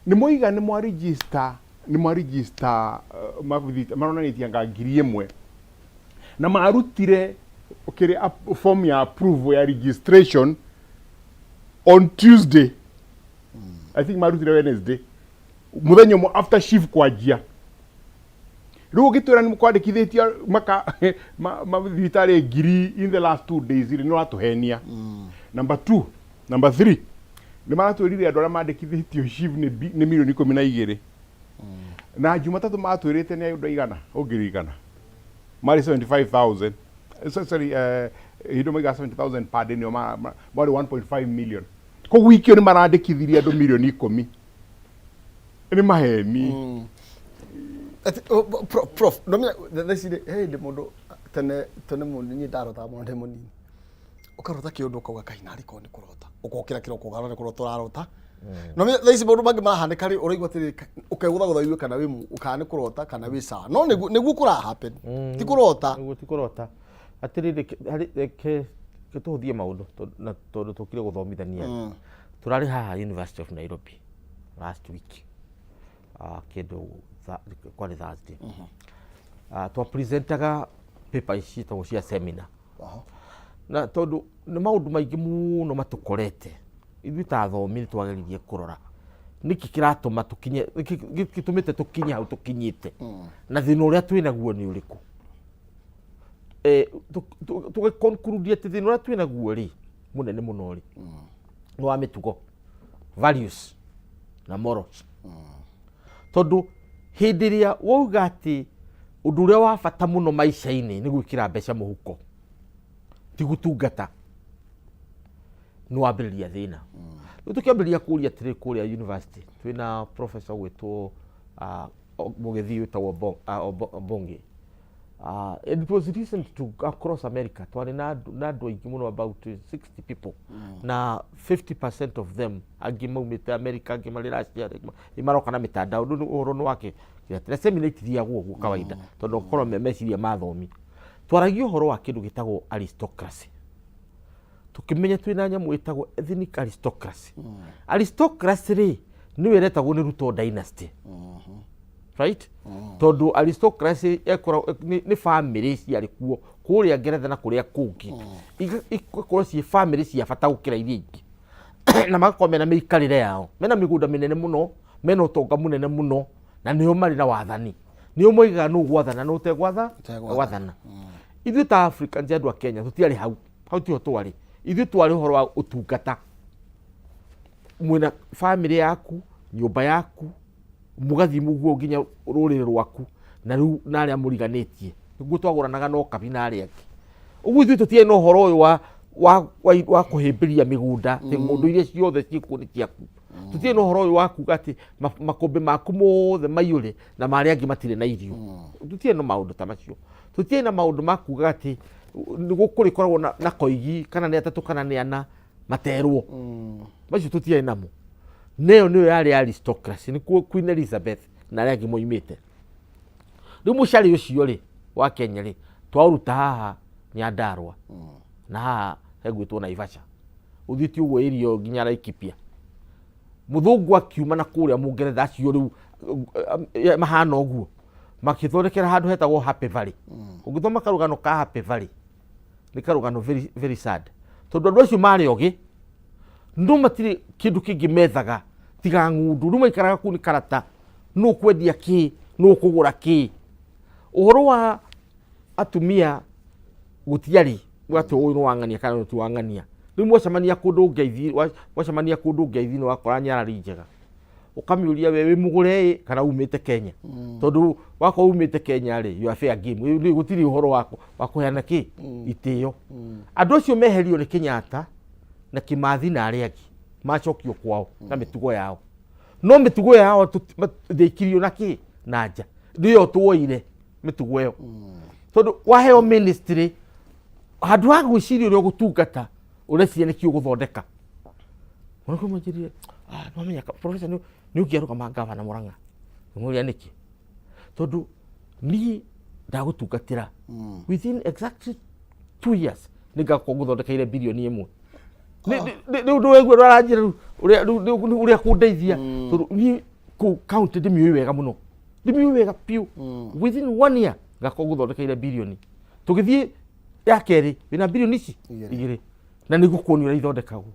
ni moiga ni mwa register maronanitie nga 1,000 na marutire form ya approval ya registration on Tuesday. I think marutire Wednesday muthenya mo after shift kwajia riu gitwira ni mukwandikithitie mathibitari 1,000 in the last 2 days ni ratuhenia. Number 3 ni maratwirire andu aria mandikithitio shift ni milioni 12 na Jumatatu matwirite ni andu igana ungirigana mari 75,000 sorry hindo maiga 70,000 per day ni mari 1.5 million ko wikio ni marandikithirie andu milioni 10 ni maheni. Prof, no me decide hey de mundu tene mundu ni ndarota mundu munini ukarota kiundu kauga kahinari ko ni kurota ukokira kiroko garone kurota urarota no me thaici mundu bangi marahanika ri uraigwa tiri ukegutha guthaigwe kana wimu ukane kurota kana wisa no niguo kura happen ti kurota niguo ti kurota atiriri ke tuhuthie maundu na tondu tukire guthomithania turari haha University of Nairobi last week kindu kwari Thursday twa presentaga paper ici to cia seminar na tondu ni maundu maingi muno matukorete ithui ta thomi twageririe kurora niki kiratuma tukinye gitumite tukinye hau tukinyite na thina uria twinaguo ni uriku tugiconclude ati thina uria twinaguo ri munene muno ri ni wa mitugo values na morals tondu hindi iria wauga ati undu uria wa bata muno maisha-ini ni gwikira mbeca muhuko ti gutungata ni wambiriria thina riu tukiambiriria kuria atiri kuria university twina professor gwitwo mugethi witagwo Bonge it was recent to across America twari na andu aingi muno about 60 people na 50% of them angi maumite America angi mari Russia imaroka na mitandao ndu uhoro ni wake disseminate guo kawaida tondu korwo meciria mathomi twaragia uhoro wa kindu gitagwo aristocracy tukimenya twina nyamu itagwo ethnic aristocracy aristocracy ri ni weretagwo ni Ruto dynasty right tondu aristocracy ni family ciari kuo kuria Ngeretha na kuria kungi ikorwo ci family cia bata gukira iria ingi na magakomena meikarire yao mena migunda minene muno mena utonga munene muno na nio mari na wathani nio moigaga nu gwathana no tegwatha gwathana ithu ta Africans andu a Kenya tutiari hau tiho twari ithu twari uhoro wa utungata mwina family yaku nyumba yaku mugathi muguo nginya rurire rwaku na riu na aria muriganitie niguo twaguranaga no kabina aria ki uguo ithu tutie no horo uyu wa kuhimbiria migunda ti mundu iria ciothe ciku ni ciaku tutie no horo uyu wa kuga ati makombe maku mothe maiyure na mari angi matire na irio tutie no maundu ta macio tutie na maundu makuga ati nigukuri koragwo na koigi kana ni atatu kana ni ana materwo macio tutie namo neo niyo yari aristocracy ni Queen Elizabeth na aria angi moimite riu mucari ucio ri wa Kenya ri twauruta haha ni Nyandarua na haha hegwitwo Naivasha uthiti uguo irio nginya Laikipia muthungu akiuma na kuria Mungeretha acio riu mahana uguo makithondekera handu hetagwo Happy Valley ungithoma karugano ka Happy Valley ni karugano very, very sad tondu andu acio mari ogi ndu matiri kindu kingi methaga tiga ngundu ruma ikaraga kuni karata no kwendia ki no kugura ki uhoro wa atumia gutiari watu uyu no wangania kana tu wangania riu mwacamania kundu ngeithi no wakora nyarari njega ukamiuria wewe mugure kana umite Kenya tondu wako umite Kenya ri you are fair game ri gutiri uhoro wako wakuheana ki itio andu acio meherio ni Kenyatta na Kimathi na aria angi macokio kwao na mitugo yao no mitugo yao theikirio na ki na nja ndio tuoire mitugo yo tondu waheo ministry handu ha gwiciria uria gutungata urecia ni kio guthondeka mwanako majirie no menya professor ni ukiaruka mangava na Murang'a muria niki tondu ni ndagutungatira within exactly 2 years ningakorwo nguthondekeire bilioni imwe riu nduigua aranjira uria kundeithia tondu ni ku county ndimiui wega muno ndimiui wega piu within 1 year ngakorwo nguthondekeire bilioni tugithie ya keri wina bilioni ici igiri na nigukuonia uria ithondekagwo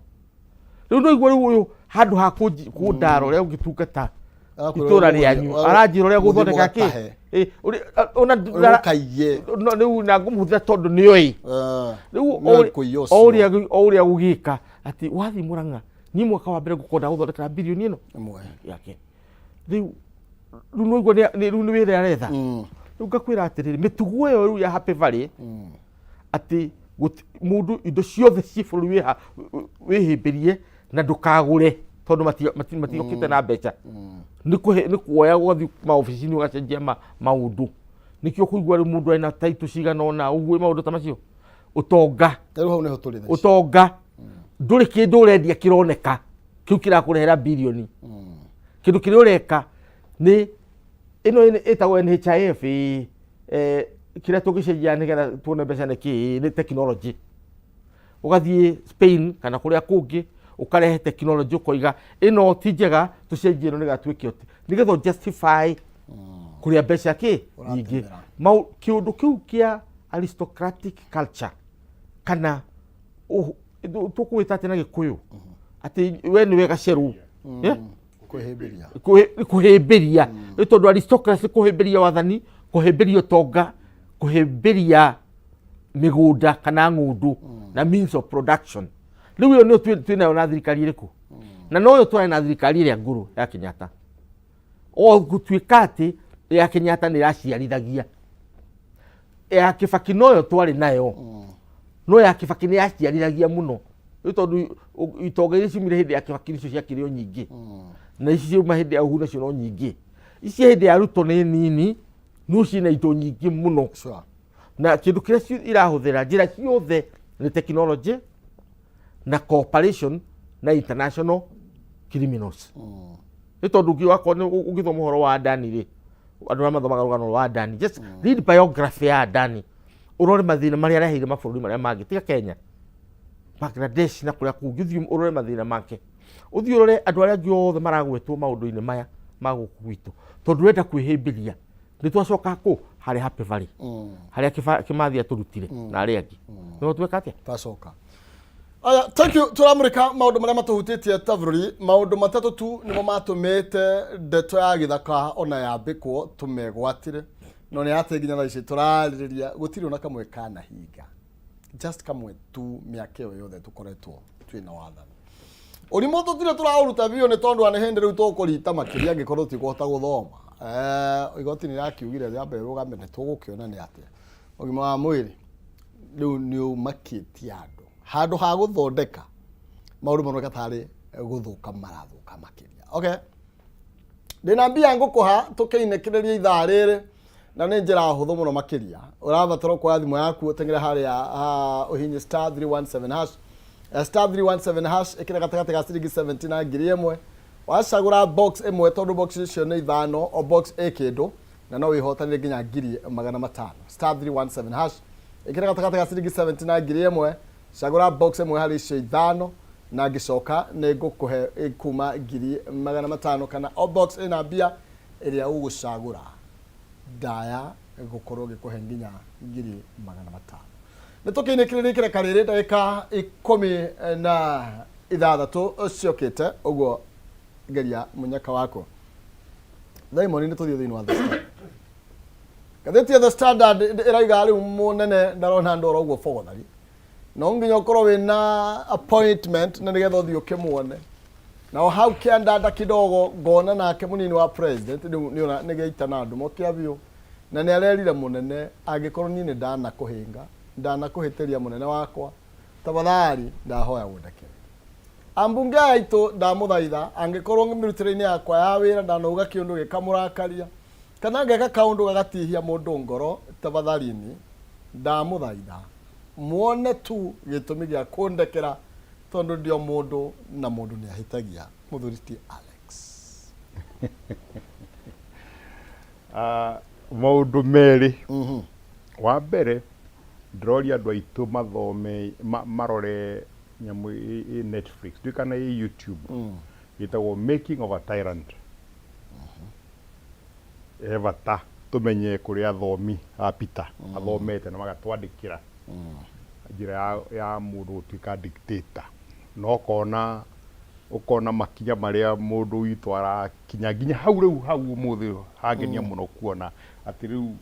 riu nduigua riu uyu handu ha kundaro uria ungitungata itura rianyu aranjira uria guthondeka ki ona riu na ngumuthira tondu nioi riu oria gugika ati wathi Murang'a ni mwaka wa mbere ngukonda guthondeka bilioni ino yake riu noigua riu ni wira aretha riu ngakwira atiriri mitugo iyo riu ya Happy Valley ati mundu indo ciothe ci bururi wihimbirie na ndukagure tondu matiokite na mbeca ni kuoya gwathi maobici-ini ugacenjia maundu nikio kuigua riu mundu aina title cigana ona uguo maundu ta macio utonga riu hau niho turi utonga nduri kindu urendia kironeka kiu kirakurehera bilioni kindu kiria ureka ni ino itagwo NHIF kiria tugicenjia nigetha tuone mbeca ni technology ugathie Spain kana kuria kungi ukarehe technology ukoiga ino ti njega tucenjie ino nigatwike oti nigetha justify kuria mbeca ki nyingi kiundu kiu kia aristocratic culture kana tukwita ati na Gikuyu ati we ni wega ceru kuhimbiria ni tondu aristocracy kuhimbiria wathani kuhimbiria utonga kuhimbiria migunda kana ngundu na means of production riu yo ni twinayo na thirikari iriku na no yo twina na thirikari iria nguru ya Kenyatta o gutwika ati ya Kenyatta ni raciarithagia ya Kibaki no yo twari nayo no ya Kibaki ni yaciarithagia muno ni tondu itonga iria ciumire hindi ya Kibaki nicio ciakirio nyingi na ici ciuma hindi ya Uhuru nacio no nyingi ici hindi ya Ruto ni nini no cina ito nyingi muno na kindu kiria irahuthira njira ciothe ni technology na cooperation na international criminals ni tondu ngi wako ni ugithoma uhoro wa Adani ri andu aria mathomaga rugano rwa Adani just read biography ya Adani urore mathina maria arehire mabũrũri maria mangĩ tiga Kenya Bangladesh na kuria kungi urore mathina make uthii urore andu aria angĩ othe maragwetwo maundu-ini maya maguku gwitu tondu renda kwihimbiria ni twacoka ku hari Happy Valley haria Kimathi aturutire na aria angi no tweka atia twacoka aya thank you turamurika maundu maria matuhutitie ta bururi maundu matatu tu nimo matumite ndeto ya githaka ona yambikwo tumegwatire no ni ate nginya thaa ici turaririria gutiri ona kamwe kana hinga just kamwe tu miaka iyo yothe tukoretwo twina wathani urimo tutire turauruta bio ni tondu ane hindi riu tukurita makiria angikorwo tikuhota guthoma igoti ni rakiugire riambe rugamene tugukiona ni atia ugima wa mwiri riu ni umakitie andu handu ha guthondeka maundu maroneka tari guthuka marathuka makiria okay ndina mbia ngukuha tukiinekereria ithaa riri na ni njira huthu muno makiria urabatara kwa thimu yaku utengere haria uhinye star 317 hash star 317 hash ikira gatagati ga ciringi 17 na ngiri imwe wacagura box imwe tondu box icio ni ithano o box ekindu na no wihotanire nginya ngiri 500 star 317 hash ikira gatagati ga ciringi 17 na ngiri imwe cagura box imwe hari icio ithano na ngicoka ni ngukuhe kuma ngiri 500 kana o box ina mbia iria ugucagura daya gukorwo gikuhe nginya ngiri 500 nitukiinikirira ikireka riri ndagika 16 ciokite uguo geria munyaka wako Diamond ni tuthio thini wa The Standard gatheti ya The Standard iraiga riu munene ndarona ndoro uguo fogothari no nginya ukorwo wina appointment na nigetha uthio kimuone na hau kiandanda kidogo ngona nake munini wa president niona nigeitana andu mokia bio na ni arerire munene angikorwo ni ndana kuhinga ndana kuhitiria munene wakwa tabathari ndahoya gundekere ambunge aitu ndamuthaitha angikorwo ngimirutire-ini yakwa ya wira ndanauga kiundu gikamurakaria kana ngeka kaundu gagatihia mundu ngoro tabatharini ndamuthaitha muone tu gitumi gia kundekera tondu ndio mundu na mundu ni ahitagia muthuriti Alex maundu meri wa mbere ndroria andå aitå mathome marore nyamu Netflix ndå kana YouTube gitagwo Making of a Tyrant bata tumenye kuri athomi a Peter athomete na magatwandikira njira ya mundu gutuika dictator no ukona makinya maria mundu witu arakinya nginya hau umuthi hangenia muno kuona ati riu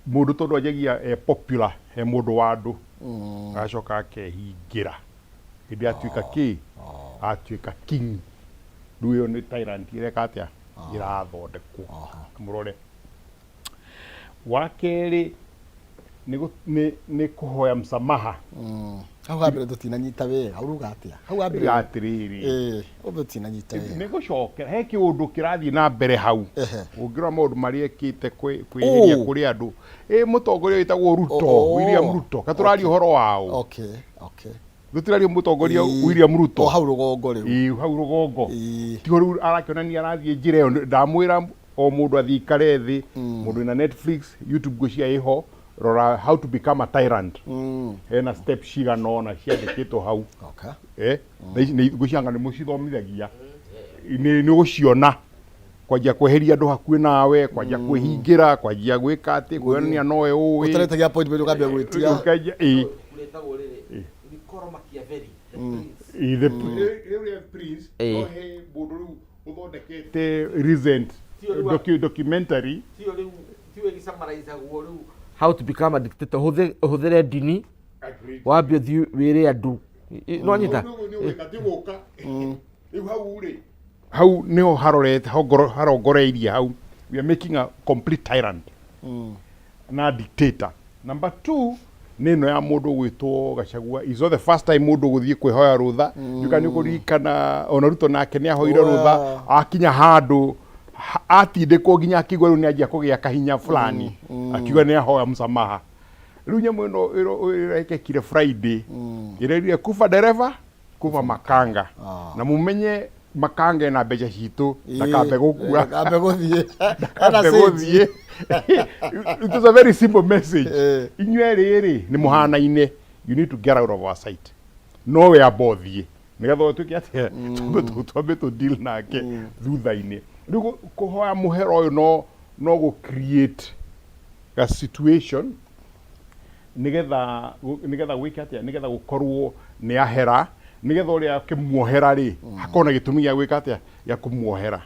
mundu tondu ajagia popular mundu wa andu agacoka akehingira hindi atuika atuika king riu iyo ni tyrant ireka atia irathondekwo murore wakeri ni kuhoya msamaha hau ambere tutinanyita wega uruga atia hau ambere atiriri tutinanyita wega ni gucokera he kiundu kirathii na mbere hau ungira maundu maria ekite kwihiria kuri andu mutongoria witagwo Ruto William Ruto katurari uhoro wao Gutirario mutongoria William Ruto hau rugongo riu hau rugongo ti riu arakionania arathie njira iyo ndamwira o mundu athikare thi mundu na Netflix YouTube gucia iho rora how to become a tyrant hena step cigana ciandikitwo hau ni gucianga ni mucithomithagia ni guciona kwajia kweheria andu hakuhi nawe kwajia kwihingira kwajia gwika ati kwonania noe uwi utaretagia point bado kabia gwitia ukajia the prince no he mundu riu uthondekete recent documentary tiwe gisamarize guo riu how to become a dictator huthire dini wambie thi wire andu no nyita hau niho harorete harongoreirie hau we are making a complete tyrant na dictator. Number 2 nino ya mundu gwitwo Gachagua is not the first time mundu guthie kwihoya rutha yukani kurikana ona Ruto nake ni ahoire rutha akinya handu atindikwo nginya akigwa riu ni anjia kugia kahinya fulani akiuga ni ahoya msamaha riu nyamu ino irekekire Friday irerire kufa dereva kufa makanga na mumenye makanga na mbeca citu ndakambe gukua ndakambe guthie it is a very simple message inywe riri ni muhanaine you need to get out of our sight no we abothie nigatho tuki atia tumbe to deal nake thutha-ini riu kuhoya muhero uyu no go create a situation nigetha gwika atia nigetha gukorwo ni ahera nigetha uria kimuohera ri hakona gitumi gia gwika atia ya kumuohera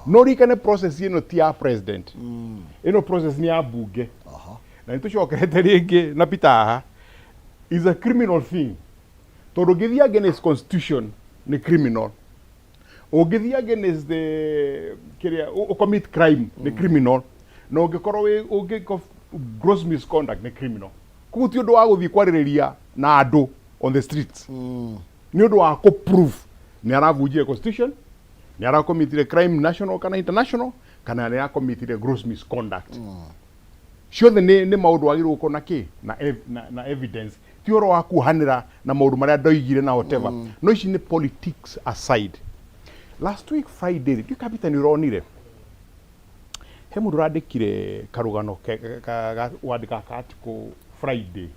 no rikane process ino ti ya president ino process ni ya bunge na nitucokerete ringi na Peter is a criminal thing tondu githia against constitution ni criminal ugithia against the commit crime ni criminal no ngikorwo gross misconduct ni criminal kuguti undu wa guthii kwaririria na andu on the streets ni undu wa ku prove ni aravunjire constitution ni arakomitire crime national kana international kana ni arakomitire gross misconduct ciothe ni maundu wagirwo kona ki na evidence ti oro wa kuhanira na maundu maria ndoigire na whatever no ici ni politics aside. Last week Friday ndi kapitani ronire he mundu randikire karugano wandika article Friday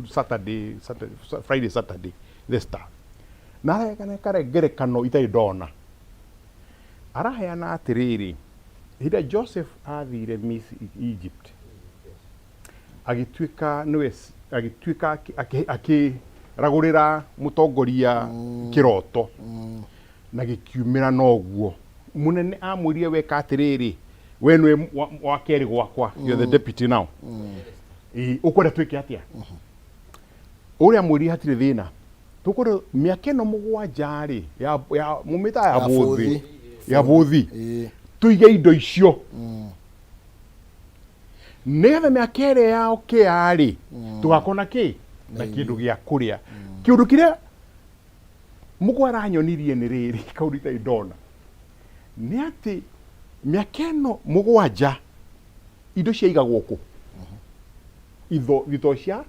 Saturday the Star na kana karegerekano itai dona araheana atiriri hida Joseph athire Miss Egypt agituika akiragurira mutongoria kiroto na gikiumira noguo munene amwirie weka atiriri we nwe wa keri gwakwa you're the deputy now ukwenda twike atia uria mwiri hatire thina tukuru miaka ino mugwanja ri ya mumita ya bothi tuige indo icio negetha miaka iri yao kiari tugakona ki na kindu gia kuria kiundu kiria mugwaranyonirie ni riri kaurita idona ni ati miaka ino mugwanja indo cia igagwo ku thito cia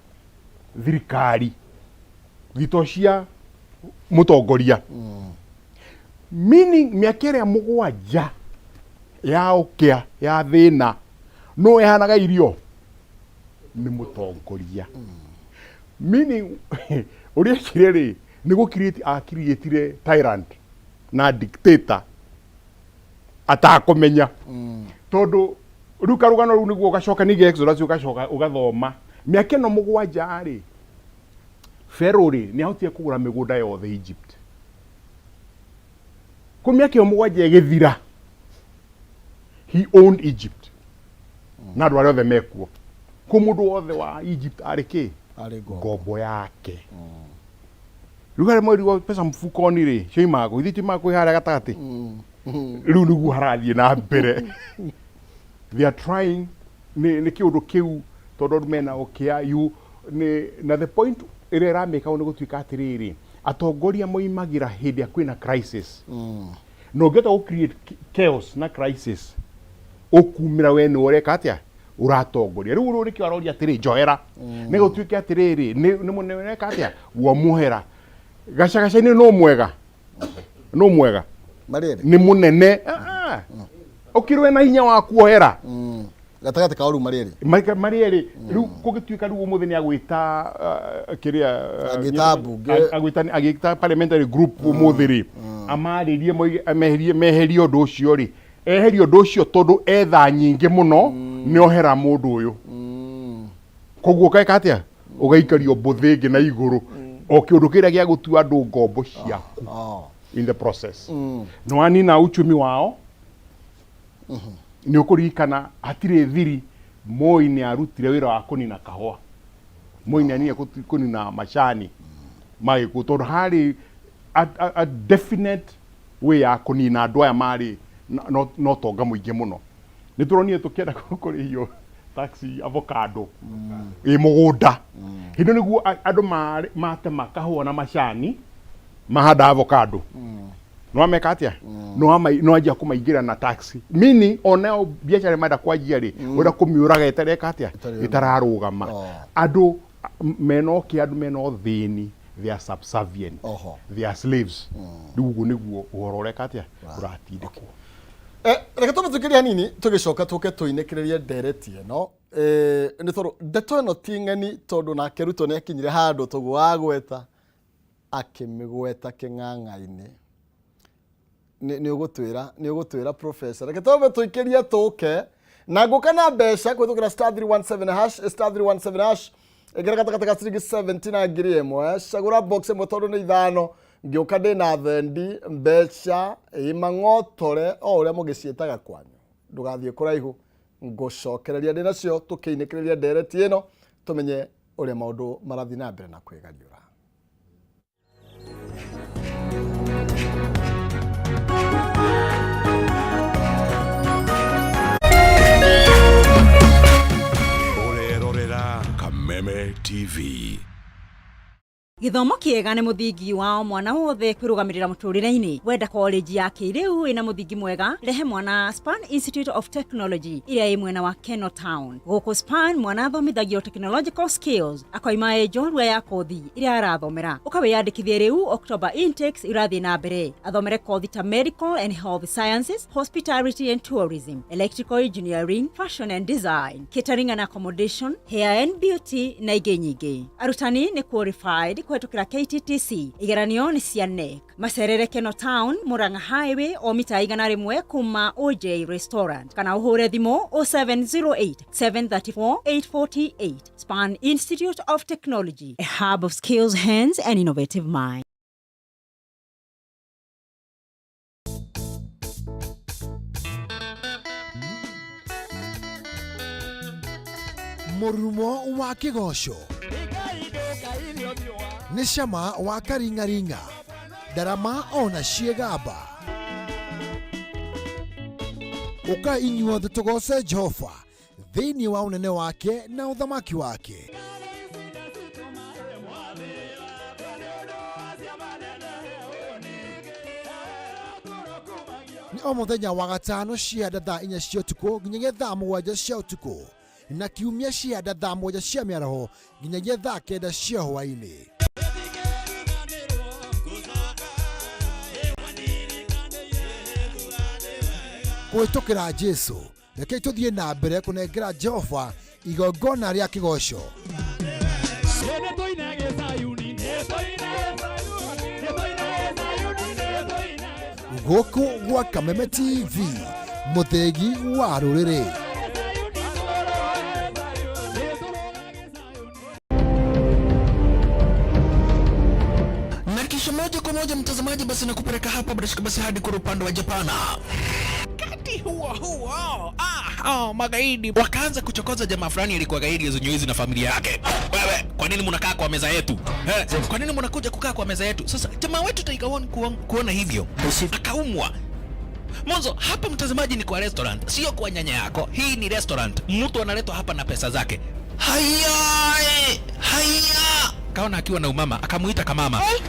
thirikari thito cia mutongoria meaning miaka iri mugwanja ya ukia ya thina no ehanaga irio nĩ mũtongoria meaning ũrĩa kireri nĩ gũ tyrant na dictator atakũmenya tondũ rĩu karũgano rũu nĩguo ũgacoka ningĩ Exodus ũgacoka ũgathoma mĩaka ĩno 7 rĩ Pharaoh rĩ nĩ ahotire kũgũra mĩgũnda yothe Egypt kwa mĩaka ĩyo 7 ĩgĩthira he owned Egypt na andũ arĩa othe mekuo kwa mũndũ wothe wa Egypt arĩ kĩ ngombo yake rĩu harĩ mweri wa pesa mfukoni rĩ cioimaga ithiĩ timaga kwĩ harĩa gatagatĩ rĩu nĩguo harathiĩ na mbere they are trying nĩ kĩũndũ kĩu tondũ mena okĩa na the point ĩrĩa ĩramĩka nĩ gũtuĩka atĩrĩrĩ atongoria moimagĩra hĩndĩ ya kwĩna crisis no ũngĩhota gũ create chaos na crisis ũkumĩra we nĩ ũreka atĩa ũratongoria rĩu rũrĩ kĩo aroria atĩrĩ njohera nĩ gũtuĩke atĩrĩrĩ nĩ mũneka atĩa womuhera gacagaca-inĩ no mwega nĩ mũnene ũkirwe na hinya wa kuohera gatagatĩ ka rũma marĩrĩ rĩu kũgĩtuĩka rĩu ũmũthĩ nĩ agwĩta kĩrĩa agĩta parliamentary group ũmũthĩ rĩ amarĩrie meherie ũndũ ũcio rĩ eherie ũndũ ũcio tondũ etha nyingĩ mũno nĩ ohera mũndũ ũyũ koguo kaĩka atĩa ũgaikario mbũthĩ ĩngĩ na igũrũ o kĩũndũ kĩrĩa gĩa gũtua andũ ngombo ciaku in the process no anina uchumi wao nĩ ũkũririkana hatirĩ thiri Moi nĩ arutire wĩra wa kũnina kahũa Moi nĩ anina kũnina macani magĩkũ tondũ harĩ a definite way ya kũnina andũ aya marĩ no tonga mũingĩ mũno nĩ tũronire tũkĩenda kũrĩhio taxi avocado mũgũnda hĩndĩ nĩguo andũ matema kahũa na macani mahanda avocado no ameka atĩa no anjia kũmaingĩra na taxi mini ona biacara menda kwanjia rĩ ũrĩa kũmiũraga ĩtareka atĩa ĩtararũgama andũ meno thĩni they are subservient they are slaves rĩu nĩguo ũhoro ũreka atĩa ũratindĩkwo reke tũmĩtũkĩria hanini tũgĩcoka tũke tũinĩkĩrĩrie ndereti ĩno nĩ tondũ ndeto ĩno ti ng'eni tondũ nake Ruto nĩ akinyire handũ tũguo wa gweta akĩmĩgweta kĩng'ang'a-inĩ nĩ ũgũtwĩra professor reke tũikĩrie tũke na ngũka na mbeca kũhĩtũkĩra *317# *317# ĩgĩra gatagatĩ ga ciringi 70 na ngiri ĩmwe cagũra box ĩmwe tondũ nĩ ithano ngĩũka ndĩna thendi mbeca imang'otore o ũrĩa mũgĩciĩtaga kwanyu ndũgathiĩ kũraihu ngũcokereria ndĩnacio tũkĩinĩkĩrĩria ndereti ĩno tũmenye ũrĩa maũndũ marathiĩ na mbere na kwĩgariũra. Urerorera Kameme TV. Githomo kiega nĩ mũthingi wa mwana wothe kwĩrũgamĩrĩra mũtũrĩre-inĩ. Wenda college ya kĩrĩu ĩna mũthingi mwega, rehe mwana Span Institute of Technology ĩrĩa ĩ mwena wa Keno Town. Gũkũ Span mwana athomithagio technological skills, akoima njorua ya kothi ĩrĩa arathomera. Ũkawĩyandĩkithia rĩu October intakes irathiĩ na mbere. Athomere kothi ta medical and health sciences, hospitality and tourism, electrical engineering, fashion and design, catering and accommodation, hair and beauty na ingĩ nyingĩ. Arutani nĩ qualified kũhetũkĩra KTTC. Igeranio nĩ cia NEC. Macerere Keno Town, Murang'a Highway o mita 100 kuma OJ Restaurant. Kana ũhũre thimũ 0708 734 848. Span Institute of Technology, a hub of skills, hands and innovative mind. Mũrumo wa kĩgoco nĩ cama wa karingaringa ndarama ona ciĩgamba ũka inyuothe tũgoce Jehova thĩinĩ wa ũnene wake na ũthamaki wake. Nĩ o mũthenya wa gatano cia thaa 4 cia ũtukũ nginyagia thaa 7 cia ũtukũ na kiumia cia thaa 1 cia mĩaraho nginyagia thaa 9 cia hwaĩ-inĩ. Kũhetũkĩra Jesu reke tũthiĩ na mbere kũnengera Jehova igongona rĩa kĩgoco. Gũkũ gwa Kameme TV, mũthĩgi wa rũrĩrĩ. Na kisha moja kwa moja mtazamaji, basi nakupeleka hapa basi hadi kwa upande wa Japana. Kati huo magaidi wakaanza kuchokoza jamaa fulani alikuwa gaidi Zunyoizi na familia yake. Wewe, kwa nini mnakaa kwa meza yetu? Kwa nini mnakuja kukaa kwa meza yetu? Sasa jamaa wetu Taikawon kuona hivyo akaumwa. Mwanzo hapa mtazamaji ni kwa restaurant, sio kwa nyanya yako. Hii ni restaurant. Mtu analetwa hapa na pesa zake. Haya! Kaona akiwa na umama, akamuita kamama. Hey.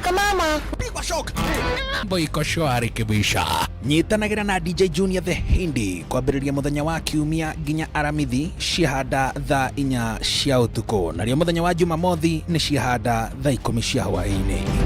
Kamama, pigwa shock. Boiko shwari kibisha. Nyitanagira na DJ Junior the Hindi kwambĩrĩria muthenya wa kiumia nginya aramithi ciahanda thaa 4 cia ũtukũ. Na rĩo muthenya wa Jumamothi nĩ ciahanda thaa 10 cia hwaĩ-inĩ.